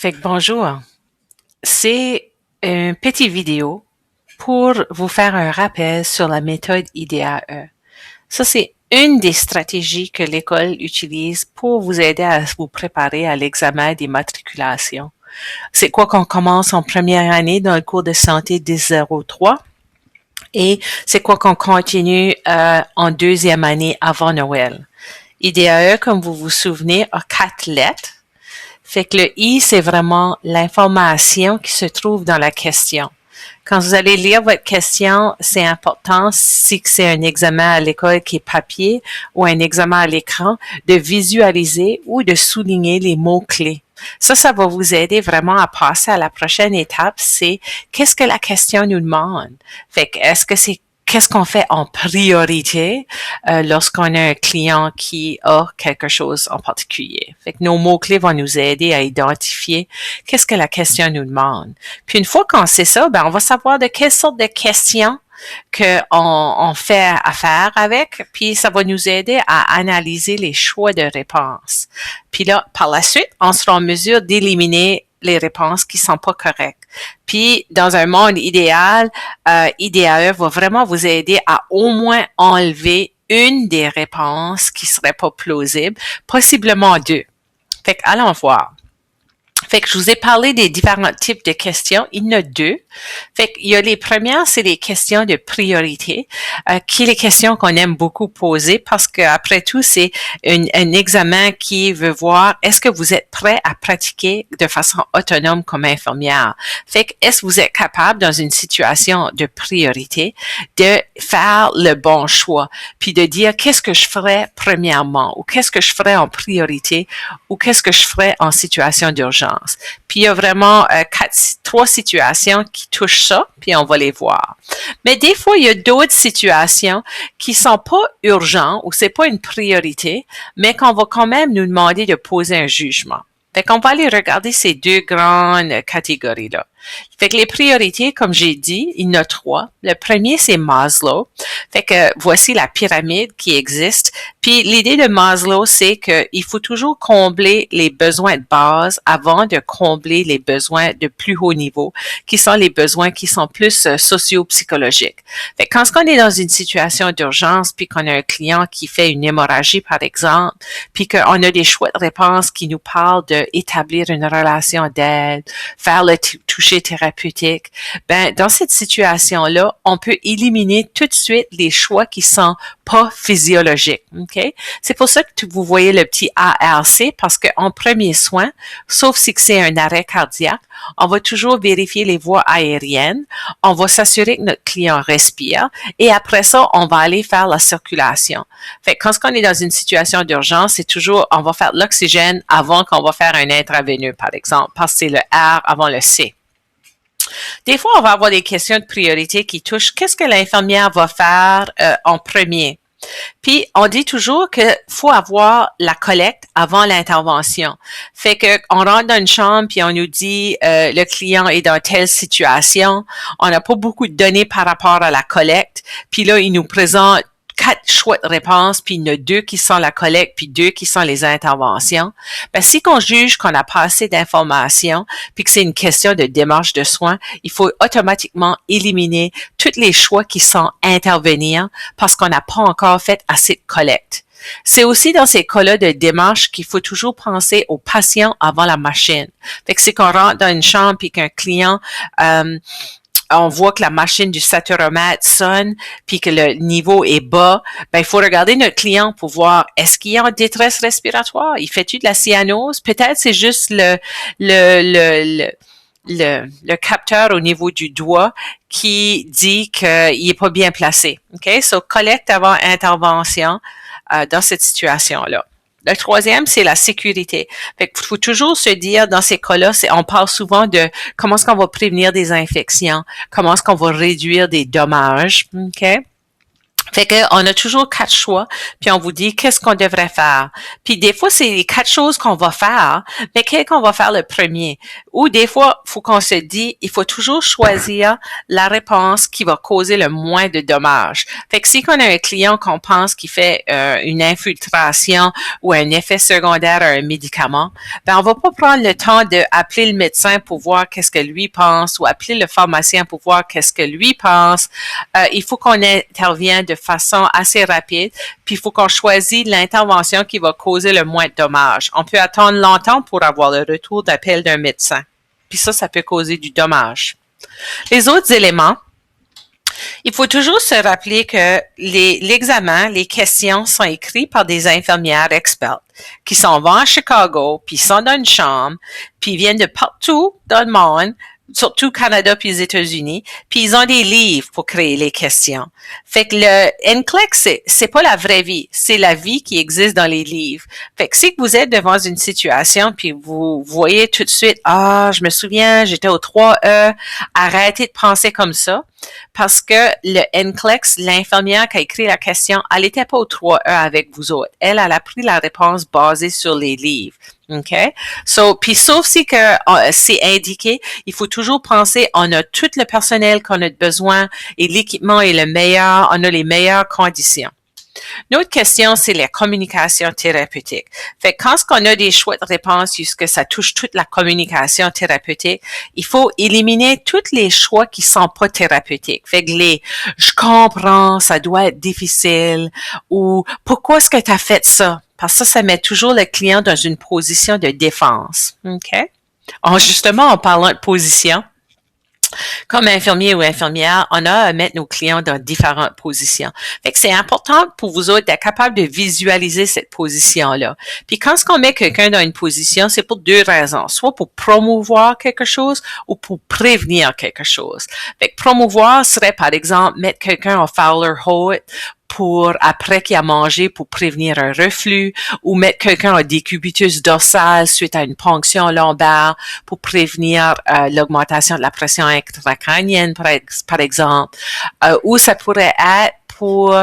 Fait que bonjour. C'est une petite vidéo pour vous faire un rappel sur la méthode IDAE. Ça, c'est une des stratégies que l'école utilise pour vous aider à vous préparer à l'examen des matriculations. C'est quoi qu'on commence en première année dans le cours de santé 1003 et c'est quoi qu'on continue en deuxième année avant Noël. IDAE, comme vous vous souvenez, a 4 lettres. Fait que le I, c'est vraiment l'information qui se trouve dans la question. Quand vous allez lire votre question, c'est important, si c'est un examen à l'école qui est papier ou un examen à l'écran, de visualiser ou de souligner les mots-clés. Ça va vous aider vraiment à passer à la prochaine étape, c'est qu'est-ce que la question nous demande? Fait que est-ce que c'est qu'est-ce qu'on fait en priorité lorsqu'on a un client qui a quelque chose en particulier. Fait que nos mots-clés vont nous aider à identifier qu'est-ce que la question nous demande. Puis une fois qu'on sait ça, ben on va savoir de quelle sorte de questions on fait affaire avec, puis ça va nous aider à analyser les choix de réponses. Puis là, par la suite, on sera en mesure d'éliminer les réponses qui sont pas correctes. Puis, dans un monde idéal, IDAE va vraiment vous aider à au moins enlever une des réponses qui serait pas plausible, possiblement deux. Fait que, allons voir. Fait que je vous ai parlé des différents types de questions. Il y en a deux. Fait qu'il y a les premières, c'est les questions de priorité, qui est les questions qu'on aime beaucoup poser parce que après tout, c'est un examen qui veut voir est-ce que vous êtes prêt à pratiquer de façon autonome comme infirmière. Fait que est-ce que vous êtes capable dans une situation de priorité de faire le bon choix, puis de dire qu'est-ce que je ferais premièrement ou qu'est-ce que je ferais en priorité ou qu'est-ce que je ferais en situation d'urgence. Puis il y a vraiment trois situations qui touchent ça, puis on va les voir. Mais des fois, il y a d'autres situations qui sont pas urgentes ou c'est pas une priorité, mais qu'on va quand même nous demander de poser un jugement. Fait qu'on va aller regarder ces deux grandes catégories-là. Fait que les priorités, comme j'ai dit, il y en a trois. Le premier, c'est Maslow. Fait que voici la pyramide qui existe. Puis l'idée de Maslow, c'est qu'il faut toujours combler les besoins de base avant de combler les besoins de plus haut niveau, qui sont les besoins qui sont plus socio-psychologiques. Fait que quand on est dans une situation d'urgence, puis qu'on a un client qui fait une hémorragie, par exemple, puis qu'on a des choix de réponse qui nous parlent d'établir une relation d'aide, faire le toucher thérapeutique, ben dans cette situation-là, on peut éliminer tout de suite les choix qui sont pas physiologiques. Ok? C'est pour ça que vous voyez le petit ARC parce qu'en premier soin, sauf si c'est un arrêt cardiaque, on va toujours vérifier les voies aériennes, on va s'assurer que notre client respire et après ça, on va aller faire la circulation. Fait que quand on est dans une situation d'urgence, c'est toujours, on va faire l'oxygène avant qu'on va faire un intraveineux, par exemple, parce que c'est le R avant le C. Des fois, on va avoir des questions de priorité qui touchent qu'est-ce que l'infirmière va faire en premier. Puis, on dit toujours qu'il faut avoir la collecte avant l'intervention. Fait que on rentre dans une chambre puis on nous dit le client est dans telle situation. On n'a pas beaucoup de données par rapport à la collecte. Puis là, il nous présente 4 choix de réponse, puis il y en a 2 qui sont la collecte, puis 2 qui sont les interventions. Ben, si qu'on juge qu'on n'a pas assez d'informations, puis que c'est une question de démarche de soins, il faut automatiquement éliminer tous les choix qui sont intervenir parce qu'on n'a pas encore fait assez de collecte. C'est aussi dans ces cas-là de démarche qu'il faut toujours penser au patient avant la machine. Fait que c'est qu'on rentre dans une chambre puis qu'un client on voit que la machine du saturomètre sonne puis que le niveau est bas, ben il faut regarder notre client pour voir est-ce qu'il est en détresse respiratoire, il fait-tu de la cyanose, peut-être c'est juste le capteur au niveau du doigt qui dit qu'il est pas bien placé. OK? So, collecte avant intervention dans cette situation-là. Le troisième, c'est la sécurité. Fait qu'il faut toujours se dire, dans ces cas-là, on parle souvent de comment est-ce qu'on va prévenir des infections, comment est-ce qu'on va réduire des dommages, OK? Fait Fait que on a toujours 4 choix, puis on vous dit qu'est-ce qu'on devrait faire. Puis des fois, c'est les 4 choses qu'on va faire, mais quel qu'on va faire le premier? Ou des fois, faut qu'on se dit, il faut toujours choisir la réponse qui va causer le moins de dommages. Fait que si on a un client qu'on pense qui fait une infiltration ou un effet secondaire à un médicament, ben on va pas prendre le temps d'appeler le médecin pour voir qu'est-ce que lui pense ou appeler le pharmacien pour voir qu'est-ce que lui pense. Il faut qu'on intervienne de façon assez rapide, puis il faut qu'on choisisse l'intervention qui va causer le moins de dommages. On peut attendre longtemps pour avoir le retour d'appel d'un médecin. Puis ça peut causer du dommage. Les autres éléments, il faut toujours se rappeler que l'examen, les questions sont écrites par des infirmières expertes qui s'en vont à Chicago, puis sont dans une chambre, puis viennent de partout dans le monde, surtout Canada puis les États-Unis, puis ils ont des livres pour créer les questions. Fait que le NCLEX, c'est pas la vraie vie, c'est la vie qui existe dans les livres. Fait que si vous êtes devant une situation puis vous voyez tout de suite, je me souviens, j'étais au 3E, arrêtez de penser comme ça, parce que le NCLEX, l'infirmière qui a écrit la question, elle n'était pas au 3E avec vous autres. Elle a pris la réponse basée sur les livres. OK? Puis sauf si que c'est indiqué, il faut toujours penser, on a tout le personnel qu'on a besoin et l'équipement est le meilleur, on a les meilleures conditions. Une autre question, c'est la communication thérapeutique. Fait que quand on a des choix de réponse puisque ça touche toute la communication thérapeutique, il faut éliminer tous les choix qui sont pas thérapeutiques. Fait que je comprends, ça doit être difficile ou pourquoi est-ce que tu as fait ça? Parce que ça met toujours le client dans une position de défense. OK? Justement, en parlant de position, comme infirmier ou infirmière, on a à mettre nos clients dans différentes positions. Fait que c'est important pour vous autres d'être capable de visualiser cette position-là. Puis quand on met quelqu'un dans une position, c'est pour 2 raisons. Soit pour promouvoir quelque chose ou pour prévenir quelque chose. Fait que promouvoir serait, par exemple, mettre quelqu'un en Fowler Holt pour après qu'il a mangé pour prévenir un reflux ou mettre quelqu'un en décubitus dorsal suite à une ponction lombaire pour prévenir l'augmentation de la pression intracrânienne par exemple, ou ça pourrait être pour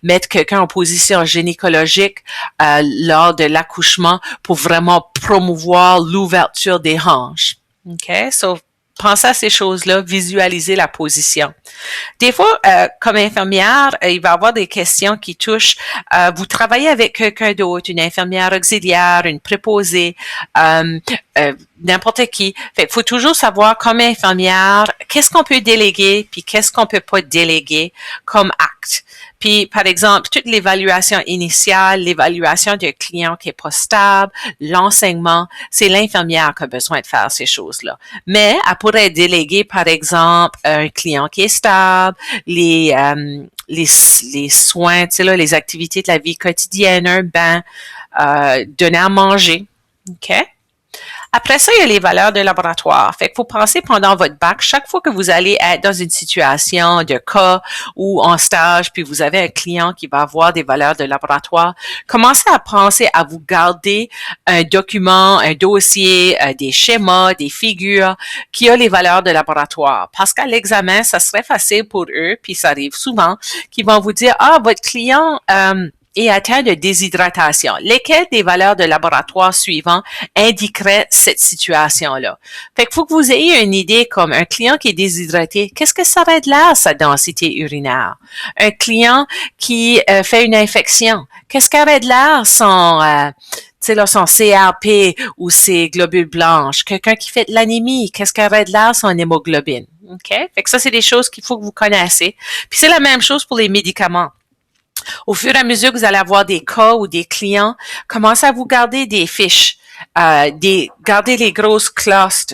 mettre quelqu'un en position gynécologique lors de l'accouchement pour vraiment promouvoir l'ouverture des hanches. OK? So, pensez à ces choses-là, visualisez la position. Des fois, comme infirmière, il va y avoir des questions qui touchent, vous travaillez avec quelqu'un d'autre, une infirmière auxiliaire, une préposée, n'importe qui. Fait qu'il faut toujours savoir, comme infirmière, qu'est-ce qu'on peut déléguer, puis qu'est-ce qu'on peut pas déléguer comme acte. Puis, par exemple, toute l'évaluation initiale, l'évaluation d'un client qui est pas stable, l'enseignement, c'est l'infirmière qui a besoin de faire ces choses-là. Mais, elle pourrait déléguer, par exemple, un client qui est stable, les soins, tu sais, là, les activités de la vie quotidienne, un bain, donner à manger. OK? Après ça, il y a les valeurs de laboratoire. Fait qu'il faut penser pendant votre bac, chaque fois que vous allez être dans une situation de cas ou en stage, puis vous avez un client qui va avoir des valeurs de laboratoire, commencez à penser à vous garder un document, un dossier, des schémas, des figures qui a les valeurs de laboratoire. Parce qu'à l'examen, ça serait facile pour eux, puis ça arrive souvent, qu'ils vont vous dire, votre client et atteint de déshydratation. Lesquelles des valeurs de laboratoire suivantes indiqueraient cette situation-là? Fait qu'il faut que vous ayez une idée comme un client qui est déshydraté, qu'est-ce que ça aurait de l'air, sa densité urinaire? Un client qui fait une infection, qu'est-ce qu'aurait de l'air son CRP ou ses globules blanches? Quelqu'un qui fait de l'anémie, qu'est-ce qu'aurait de l'air son hémoglobine? OK? Fait que ça, c'est des choses qu'il faut que vous connaissez. Puis c'est la même chose pour les médicaments. Au fur et à mesure que vous allez avoir des cas ou des clients, commencez à vous garder des fiches, garder les grosses classes.